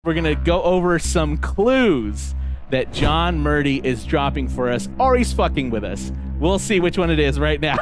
We're going to go over some clues that John Murdy is dropping for us, or he's fucking with us. We'll see which one it is right now.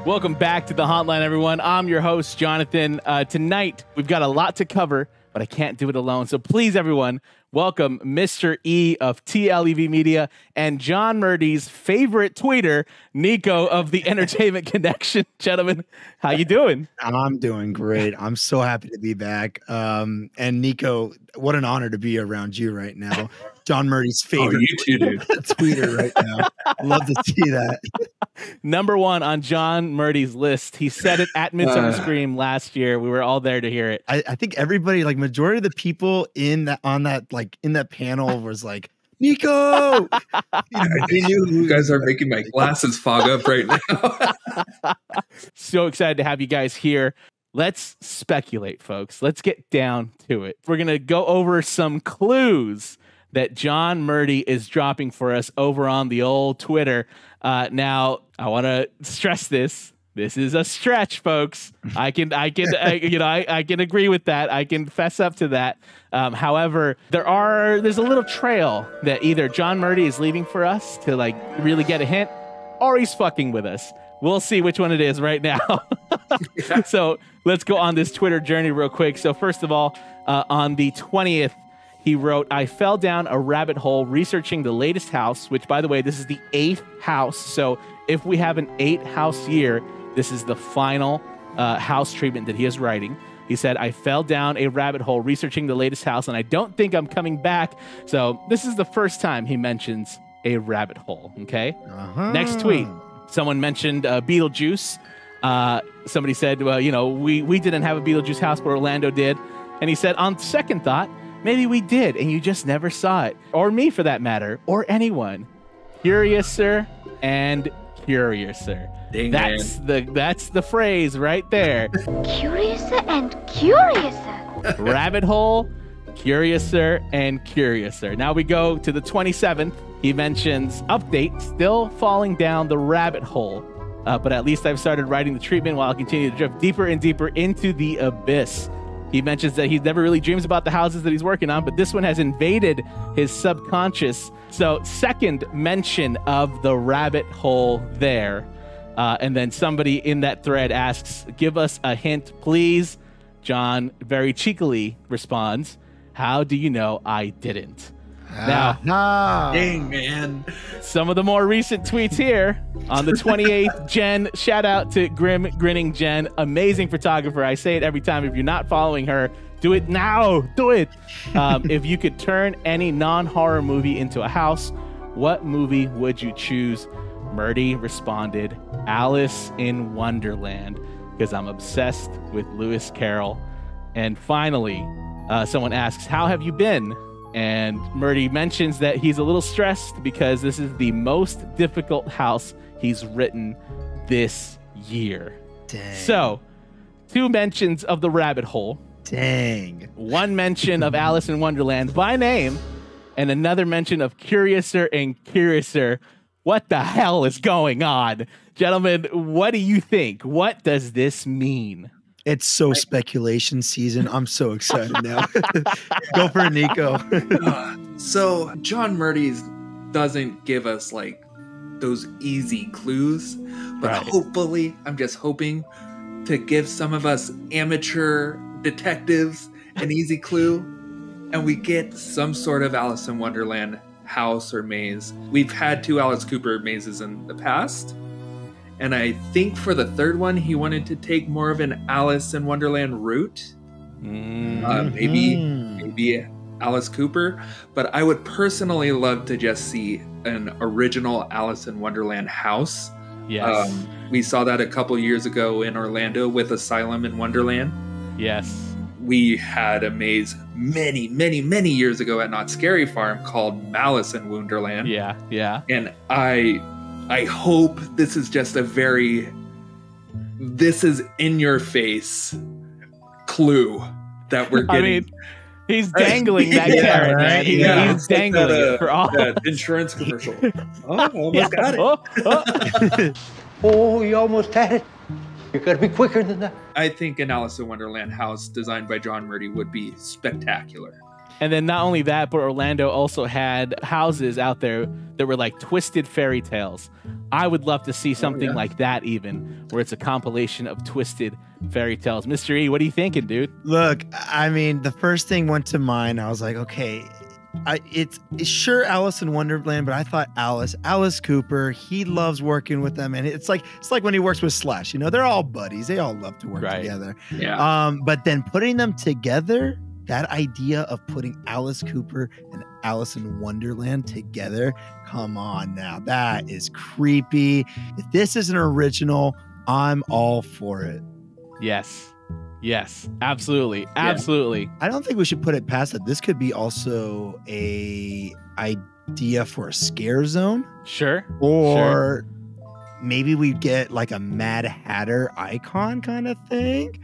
Welcome back to the Hotline, everyone. I'm your host, Jonathan. Tonight, we've got a lot to cover, but I can't do it alone. So please, everyone, welcome Mr. E of TLEV Media and John Murdy's favorite tweeter, Nico of the Entertainment Connection. Gentlemen, how you doing? I'm doing great. I'm so happy to be back. And Nico, what an honor to be around you right now. John Murdy's favorite you too, dude. tweeter right now. Love to see that. Number one on John Murdy's list. He said it at Midsummer Scream last year. We were all there to hear it. I think everybody, like majority of the people in that panel was like, Nico. You guys are making my glasses fog up right now. So excited to have you guys here. Let's speculate, folks. Let's get down to it. We're going to go over some clues that John Murdy is dropping for us over on the old Twitter. Now, I want to stress this. This is a stretch, folks. I can agree with that. I can fess up to that. However, there's a little trail that either John Murdy is leaving for us to like really get a hint, or he's fucking with us. We'll see which one it is right now. So let's go on this Twitter journey real quick. So first of all, on the 20th, he wrote, I fell down a rabbit hole researching the latest house, which, by the way, this is the 8th house. So if we have an 8-house year, this is the final house treatment that he is writing. He said, I fell down a rabbit hole researching the latest house, and I don't think I'm coming back. So this is the first time he mentions a rabbit hole, okay? Next tweet, someone mentioned Beetlejuice. Somebody said, well, we didn't have a Beetlejuice house, but Orlando did. And he said, on second thought, maybe we did, and you just never saw it. Or me, for that matter, or anyone. Curiouser and curiouser. Dang, that's the phrase right there. Curiouser and curiouser. Rabbit hole, curiouser and curiouser. Now we go to the 27th. He mentions update, still falling down the rabbit hole. But at least I've started writing the treatment while I continue to drift deeper and deeper into the abyss. He mentions that he never really dreams about the houses that he's working on, but this one has invaded his subconscious. So second mention of the rabbit hole there. And then somebody in that thread asks, give us a hint, please. John very cheekily responds, how do you know I didn't? Now, dang, man. Some of the more recent tweets here. On the 28th, Jen, shout out to Grinning Jen. Amazing photographer. I say it every time. If you're not following her, do it now. Do it. If you could turn any non-horror movie into a house, what movie would you choose? Murdy responded, Alice in Wonderland, because I'm obsessed with Lewis Carroll. And finally, someone asks, how have you been? And Murdy mentions that he's a little stressed because this is the most difficult house he's written this year. Dang. So, 2 mentions of the rabbit hole. Dang. 1 mention of Alice in Wonderland by name, and another mention of Curiouser and Curiouser. What the hell is going on? Gentlemen, what do you think? What does this mean? It's so speculation season. I'm so excited now. Go for it, Nico. So John Murdy's doesn't give us like those easy clues, but hopefully, I'm just hoping to give some of us amateur detectives an easy clue, and we get some sort of Alice in Wonderland house or maze. We've had 2 Alice Cooper mazes in the past. And I think for the 3rd one, he wanted to take more of an Alice in Wonderland route. Maybe Alice Cooper. But I would personally love to just see an original Alice in Wonderland house. Yes. We saw that a couple years ago in Orlando with Asylum in Wonderland. Yes. We had a maze many, many, many years ago at Not Scary Farm called Malice in Wonderland. Yeah, yeah. And I hope this is just a very this is in your face clue that we're getting. I mean, he's dangling that Yeah, carrot, right? man. Yeah. He's dangling it for all. that insurance commercial. Oh, almost got it. Oh. Oh, you almost had it. You gotta be quicker than that. I think an Alice in Wonderland house designed by John Murdy would be spectacular. And then not only that, but Orlando also had houses out there that were like twisted fairy tales. I would love to see something like that, even where it's a compilation of twisted fairy tales. Mr. E, what are you thinking, dude? Look, I mean, the first thing went to mind. I was like, okay, it's sure Alice in Wonderland, but I thought Alice Cooper. He loves working with them, and it's like when he works with Slash. You know, they're all buddies. They all love to work together. Yeah. But then putting them together. That idea of putting Alice Cooper and Alice in Wonderland together, come on now. That is creepy. If this is an original, I'm all for it. Yes. Yes. Absolutely. Absolutely. I don't think we should put it past that. This could be also a idea for a scare zone. Sure. Or maybe we get like a Mad Hatter icon kind of thing.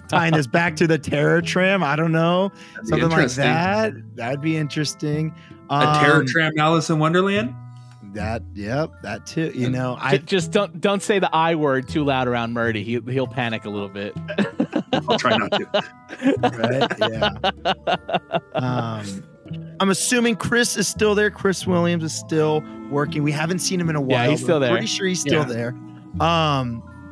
Tying this back to the Terror Tram. I don't know. Something like that. That'd be interesting. A Terror Tram Alice in Wonderland? That too. You know, just don't say the I word too loud around Murdy. He'll panic a little bit. I'll try not to. Right? Yeah. I'm assuming Chris is still there. Chris Williams is still working. We haven't seen him in a while. Yeah, he's still there. Pretty sure he's still there.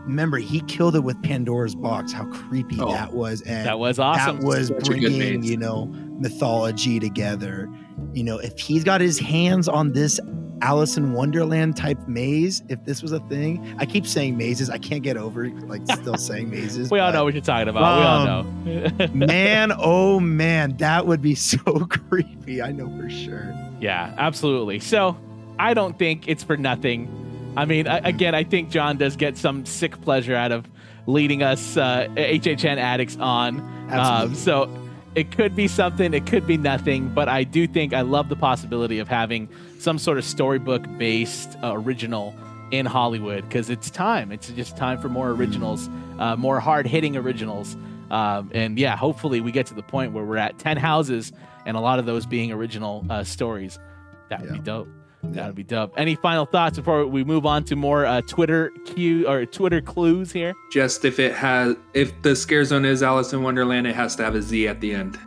Remember, he killed it with Pandora's Box. How creepy that was. And that was awesome. That was Such bringing, you know, mythology together. You know, if he's got his hands on this Alice in Wonderland type maze, if this was a thing, I keep saying mazes. I can't get over like still saying mazes. We all know what you're talking about. We all know. Man, oh man, that would be so creepy. I know for sure. Yeah, absolutely. So I don't think it's for nothing. I mean, again, I think John does get some sick pleasure out of leading us HHN addicts on. So it could be something, it could be nothing, but I do think I love the possibility of having some sort of storybook-based original in Hollywood, because it's time. It's just time for more originals, more hard-hitting originals. And yeah, hopefully we get to the point where we're at 10 houses and a lot of those being original stories. That would be dope. That'd be dope. Any final thoughts before we move on to more Twitter clues here? Just if the scare zone is Alice in Wonderland, it has to have a Z at the end.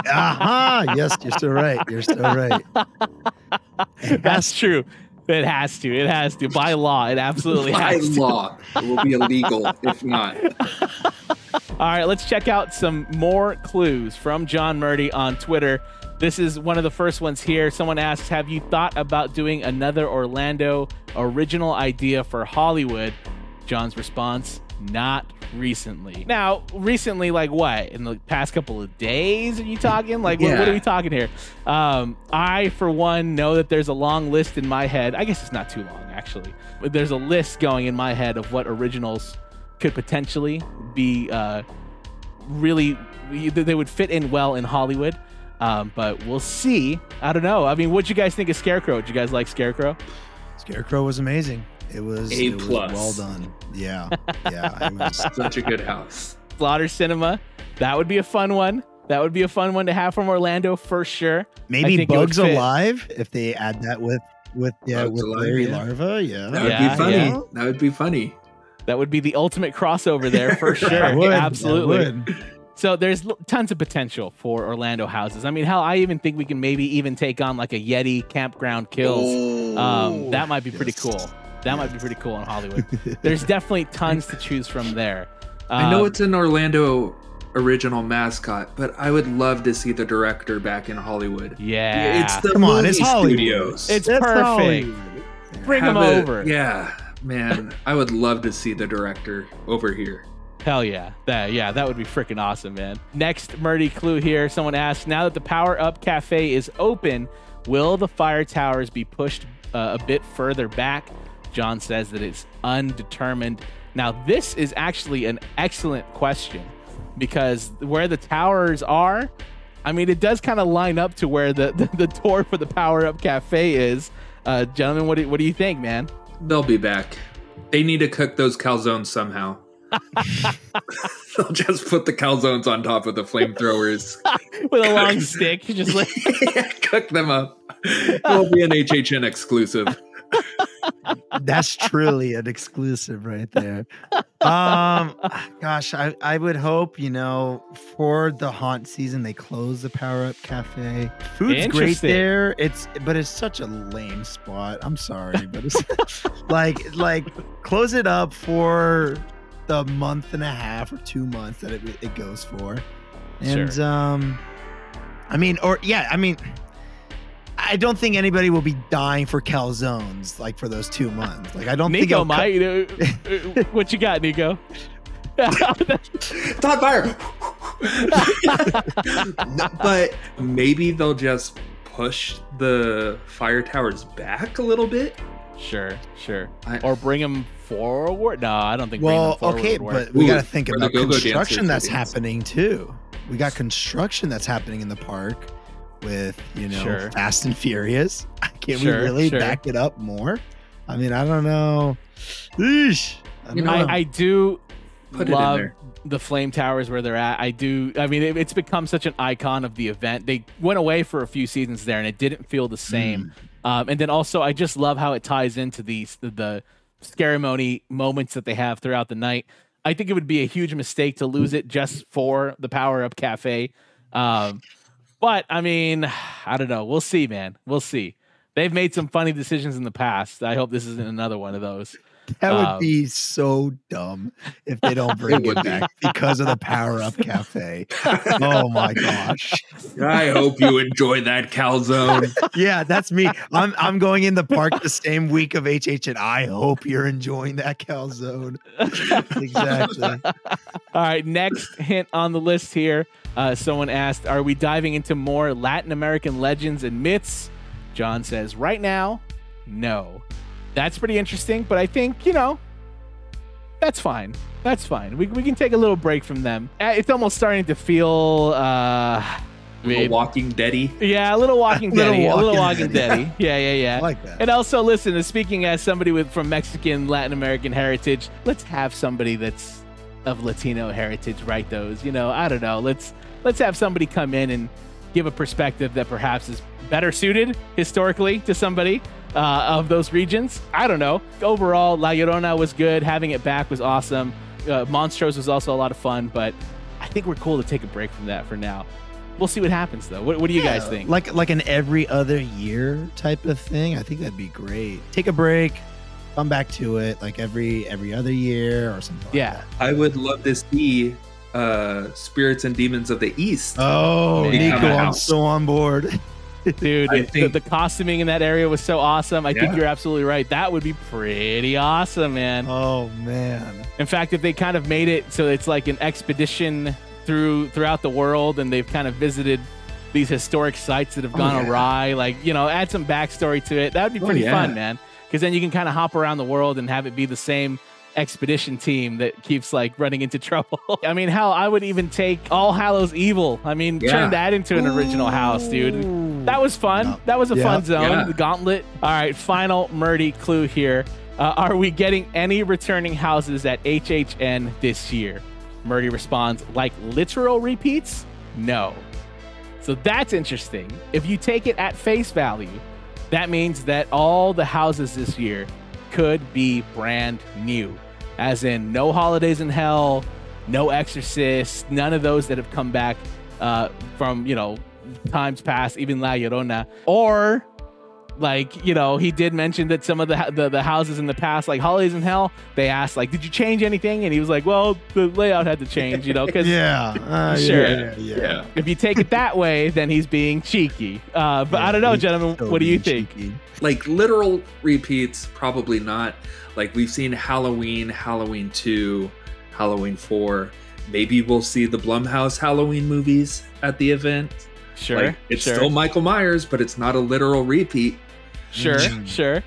Yes, you're still right. You're still right. That's true. It has to. It has to. By law, it absolutely has to. By law, it will be illegal if not. All right, let's check out some more clues from John Murdy on Twitter. This is one of the first ones here. Someone asks, have you thought about doing another Orlando original idea for Hollywood? John's response, not recently. Now, recently, like what? In the past couple of days, are you talking? Like, what are we talking here? I, for one, know that there's a long list in my head. I guess it's not too long, actually. But there's a list going in my head of what originals could potentially be really, they would fit in well in Hollywood. But we'll see. I don't know. I mean, what'd you guys think of Scarecrow? Did you guys like Scarecrow? Scarecrow was amazing. It was A+. well done. Yeah. It was Such a good house. Slaughter Cinema. That would be a fun one. That would be a fun one to have from Orlando for sure. maybe Bugs Alive if they add that with Larry Larva. Yeah. That would be funny. Yeah. That would be funny. That would be the ultimate crossover there for sure. Would, absolutely. So there's tons of potential for Orlando houses. I mean, hell, I even think we can maybe even take on like a Yeti Campground Kills. That might be pretty cool. That might be pretty cool in Hollywood. There's definitely tons to choose from there. I know it's an Orlando original mascot, but I would love to see the director back in Hollywood. Yeah. It's the Come on, movie it's Hollywood. studios. It's That's perfect. Hollywood. Bring him Have it- over. Yeah, man. I would love to see the director over here. Hell yeah. That would be freaking awesome, man. Next Murdy clue here. Someone asked, now that the Power Up Cafe is open, will the fire towers be pushed a bit further back? John says that it's undetermined. Now, this is actually an excellent question because where the towers are, I mean, it does kind of line up to where the door for the Power Up Cafe is. Gentlemen, what do you think, man? They'll be back. They need to cook those calzones somehow. They'll just put the calzones on top of the flamethrowers. With a long stick. Just like cook them up. It will be an HHN exclusive. That's truly an exclusive right there. Gosh, I would hope, for the haunt season they close the Power Up Cafe. Food's great there. But it's such a lame spot. I'm sorry, but it's like close it up for the month and a half or 2 months that it goes for. And Sure. I don't think anybody will be dying for calzones like for those 2 months. Like I don't Nico think might. What you got, Nico? It's on fire. No, but maybe they'll just push the fire towers back a little bit. Sure. Or bring them forward. No, I don't think. Well, bring them okay, forward but we got to think Or about the go-go construction dancers, that's happening too. We got construction that's happening in the park with Sure. Fast and Furious. Can we Sure, really sure. back it up more? I mean, I don't know. Eesh. I don't know. I do Put it in love there. the flame towers where they're at. I mean, it's become such an icon of the event. They went away for a few seasons there, and it didn't feel the same. And then also, I just love how it ties into the ceremony moments that they have throughout the night. I think it would be a huge mistake to lose it just for the Power Up Cafe. But I mean, I don't know. We'll see, man. We'll see. They've made some funny decisions in the past. I hope this isn't another one of those. That would be so dumb if they don't bring it back because of the Power Up Cafe. Oh my gosh. I hope you enjoy that calzone. Yeah, that's me. I'm going in the park the same week of HH, and I hope you're enjoying that calzone. Exactly. All right, next hint on the list here. Someone asked, are we diving into more Latin American legends and myths? John says, right now, no. That's pretty interesting, but I think, that's fine. That's fine. We can take a little break from them. It's almost starting to feel... Little Walking Dead-y. Yeah, a little Walking Dead-y. A little Walking Dead-y. Yeah. I like that. And also, listen, speaking as somebody from Mexican, Latin American heritage, let's have somebody that's of Latino heritage write those. I don't know. Let's have somebody come in and give a perspective that perhaps is better suited historically to somebody of those regions. I don't know. Overall, La Llorona was good. Having it back was awesome. Monstros was also a lot of fun, but I think we're cool to take a break from that for now. We'll see what happens, though. What do you guys think? Like an every other year type of thing. I think that'd be great. Take a break, come back to it, like every other year or something. Yeah. Like that. I would love to see Spirits and Demons of the East. Oh, Maybe Nico, come a I'm house. so on board. Dude, I think- the costuming in that area was so awesome. I think Yeah. you're absolutely right. That would be pretty awesome, man. Oh man. In fact, if they kind of made it so it's like an expedition throughout the world, and they've kind of visited these historic sites that have gone awry, add some backstory to it. That would be pretty fun, man. Because then you can kind of hop around the world and have it be the same expedition team that keeps running into trouble. I mean, hell, I would even take All Hallows Evil. I mean, turn that into an original house, dude. That was fun. No. That was a fun zone. Yeah. The Gauntlet. All right, final Murdy clue here. Are we getting any returning houses at HHN this year? Murdy responds, like literal repeats? No. So that's interesting. If you take it at face value, that means that all the houses this year could be brand new. As in, no Holidays in Hell, no Exorcist, none of those that have come back from, times past, even La Llorona. Or, he did mention that some of the houses in the past, like Holidays in Hell, they asked, did you change anything? And he was like, well, the layout had to change, because Sure. Yeah. if you take it that way, then he's being cheeky. But I don't know, gentlemen, what do you think? Like literal repeats, probably not. Like we've seen Halloween, Halloween 2, Halloween 4. Maybe we'll see the Blumhouse Halloween movies at the event. Sure. It's sure. still Michael Myers, but it's not a literal repeat. Sure.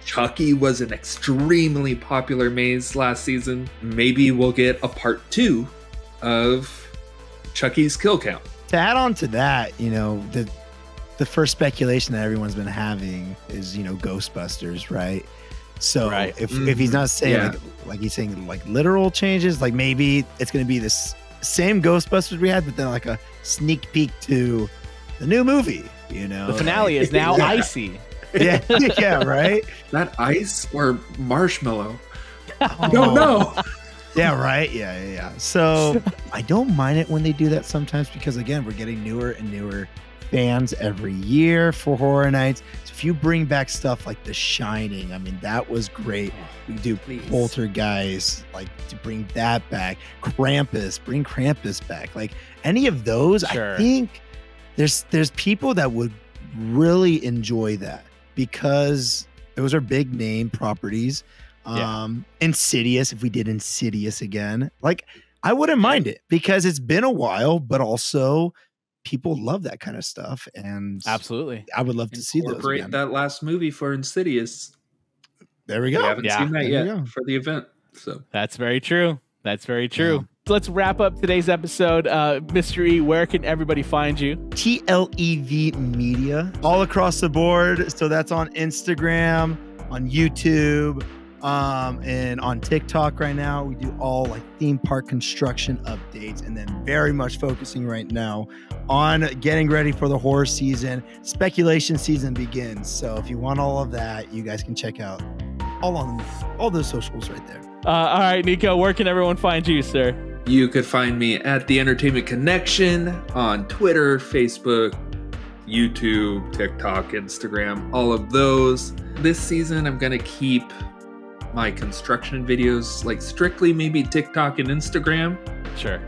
Chucky was an extremely popular maze last season. Maybe we'll get a part 2 of Chucky's kill count. To add on to that, the first speculation that everyone's been having is, Ghostbusters, right? So Right. if he's not saying Yeah. like he's saying like literal changes, like maybe it's going to be this same Ghostbusters we had, but then like a sneak peek to the new movie. You know, The finale is now Yeah. icy. Yeah, yeah, right. That ice or marshmallow? Oh. Don't know. Yeah, right. Yeah. So I don't mind it when they do that sometimes because again, we're getting newer and newer fans every year for Horror Nights. So if you bring back stuff like The Shining, I mean, that was great. We do Please. Poltergeist, like to bring that back. Krampus, bring Krampus back. Like any of those, Sure. I think there's people that would really enjoy that because those are big name properties. Yeah. Insidious, if we did Insidious again, like I wouldn't mind it because it's been a while, but also people love that kind of stuff. And Absolutely. I would love to see those Incorporate again. that last movie for Insidious. There we We go. haven't Yeah. seen that There you yet go. for the event. So That's very true. That's very true. Yeah. So let's wrap up today's episode. Mr. E, where can everybody find you? TLEV Media all across the board. So that's on Instagram, on YouTube, and on TikTok right now. We do all like theme park construction updates and then very much focusing right now on getting ready for the horror season. Speculation season begins. So if you want all of that, you guys can check out all those socials right there. All right, Nico, where can everyone find you, sir? you could find me at The Entertainment Connection on Twitter, Facebook, YouTube, TikTok, Instagram, all of those. This season, I'm going to keep my construction videos like strictly maybe TikTok and Instagram. Sure.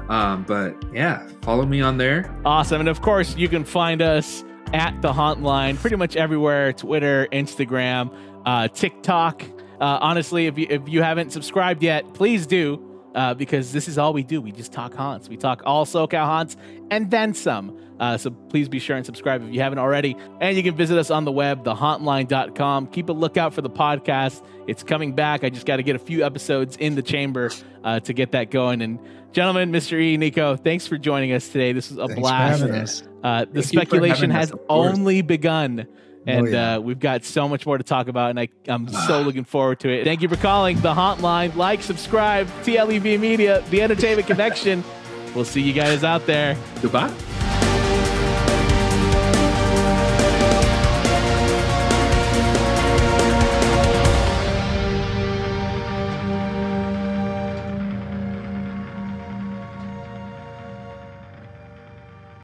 But yeah, follow me on there. Awesome. And of course, you can find us at The Hauntline pretty much everywhere: Twitter, Instagram, TikTok. Honestly, if you haven't subscribed yet, please do, because this is all we do. We just talk haunts. We talk all SoCal haunts and then some. So please be sure and subscribe if you haven't already. And you can visit us on the web, thehauntline.com. Keep a lookout for the podcast. It's coming back. I just got to get a few episodes in the chamber to get that going. And gentlemen, Mr. E, Nico, thanks for joining us today. This was a Thanks for blast. having us. The Thank you for speculation having us, has of course. only begun. And yeah. we've got so much more to talk about, and I'm so looking forward to it. Thank you for calling The Hauntline. Like, subscribe, TLEV Media, The Entertainment Connection. We'll see you guys out there. Goodbye.